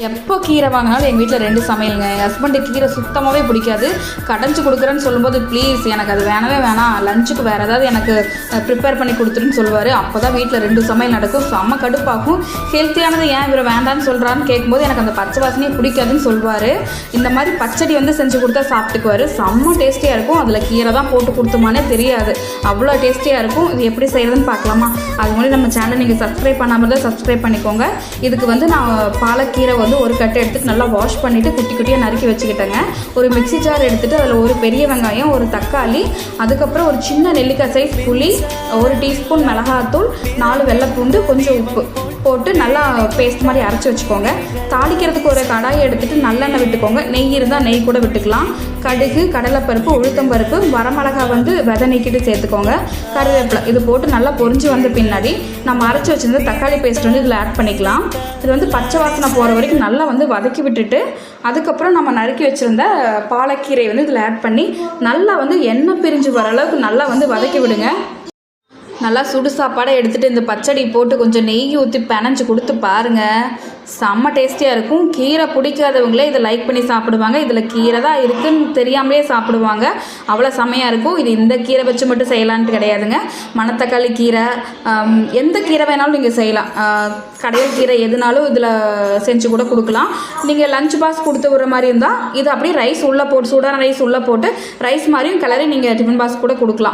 எப்போ கீரை வாங்கினாலும் எங்கள் வீட்டில் 2 சமையலுங்க. என் ஹஸ்பண்டுக்கு கீரை சுத்தமாகவே பிடிக்காது. கடைஞ்சி கொடுக்குறேன்னு சொல்லும்போது ப்ளீஸ் எனக்கு அது வேணவே வேணாம், லஞ்சுக்கு வேறு ஏதாவது எனக்கு ப்ரிப்பேர் பண்ணி கொடுத்துருன்னு சொல்லுவார். அப்போ தான் வீட்டில் 2 சமையல் நடக்கும். செம்ம கடுப்பாகும். ஹெல்த்தியானது ஏன் இவர் வேண்டான்னு சொல்கிறான்னு கேட்கும்போது எனக்கு அந்த பச்சை வாசனையே பிடிக்காதுன்னு சொல்லுவார். இந்த மாதிரி பச்சடி செஞ்சு கொடுத்தா சாப்பிட்டுக்குவார். செம்ம டேஸ்டியாக இருக்கும். அதில் கீரை தான் போட்டு கொடுத்தோமானே தெரியாது, அவ்வளோ டேஸ்டியாக இருக்கும். இது எப்படி செய்கிறதுன்னு பார்க்கலாமா? அது மாதிரி நம்ம சேனலை நீங்கள் சப்ஸ்கிரைப் பண்ணாமல் தான் சப்ஸ்கிரைப் பண்ணிக்கோங்க. இதுக்கு நான் பாலக்கீரை ஒரு கட்டை எடுத்துட்டு நல்லா வாஷ் பண்ணிவிட்டு குட்டி குட்டியாக நறுக்கி வச்சுக்கிட்டேங்க. ஒரு மிக்ஸி ஜார் எடுத்துகிட்டு அதில் ஒரு பெரிய வெங்காயம், ஒரு தக்காளி, அதுக்கப்புறம் ஒரு சின்ன நெல்லிக்காய் சைஸ் புளி, 1 டீஸ்பூன் மிளகாத்தூள், 4 வெள்ளைப்பூண்டு, கொஞ்சம் உப்பு போட்டு நல்லா பேஸ்ட் மாதிரி அரைச்சி வச்சுக்கோங்க. தாளிக்கிறதுக்கு ஒரு கடாயை எடுத்துகிட்டு நல்லெண்ணெய் விட்டுக்கோங்க. நெய் இருந்தால் நெய் கூட விட்டுக்கலாம். கடுகு, கடலைப்பருப்பு, உளுத்தம்பருப்பு, வரமிளகாய் விதை நீக்கிட்டு சேர்த்துக்கோங்க. கருவேப்பிலை இது போட்டு நல்லா பொரிஞ்சு வந்த பின்னாடி நம்ம அரைச்சி வச்சுருந்த தக்காளி பேஸ்ட் இதில் ஆட் பண்ணிக்கலாம். இது பச்சை வாசனை போகிற வரைக்கும் நல்லா வதக்கி விட்டுட்டு அதுக்கப்புறம் நம்ம நறுக்கி வச்சுருந்த பாலக்கீரை இதில் ஆட் பண்ணி நல்லா எண்ணெய் பிரிஞ்சு வர அளவுக்கு நல்லா வதக்கி விடுங்க. நல்லா சுடு சாப்பாடை எடுத்துகிட்டு இந்த பச்சடி போட்டு கொஞ்சம் நெய் ஊற்றி பிணைஞ்சு கொடுத்து பாருங்கள். செம்ம டேஸ்டியாக இருக்கும். கீரை பிடிக்காதவங்களே இதை லைக் பண்ணி சாப்பிடுவாங்க. இதில் கீரை தான் இருக்குதுன்னு தெரியாமலே சாப்பிடுவாங்க. அவ்வளோ செம்மையாக இருக்கும். இது இந்த கீரை வச்சு மட்டும் செய்யலான்ட்டு கிடையாதுங்க. மணத்தக்காளி கீரை, எந்த கீரை வேணாலும் நீங்கள் செய்யலாம். கடையல் கீரை எதுனாலும் இதில் செஞ்சு கூட கொடுக்கலாம். நீங்கள் லஞ்ச் பாக்ஸ் கொடுத்து விடுற மாதிரி இருந்தால் இது அப்படியே ரைஸ் உள்ளே போட்டு, சூடான ரைஸ் உள்ளே போட்டு ரைஸ் மாதிரியும் கிளறி நீங்கள் டிஃபன் பாக்ஸ் கூட கொடுக்கலாம்.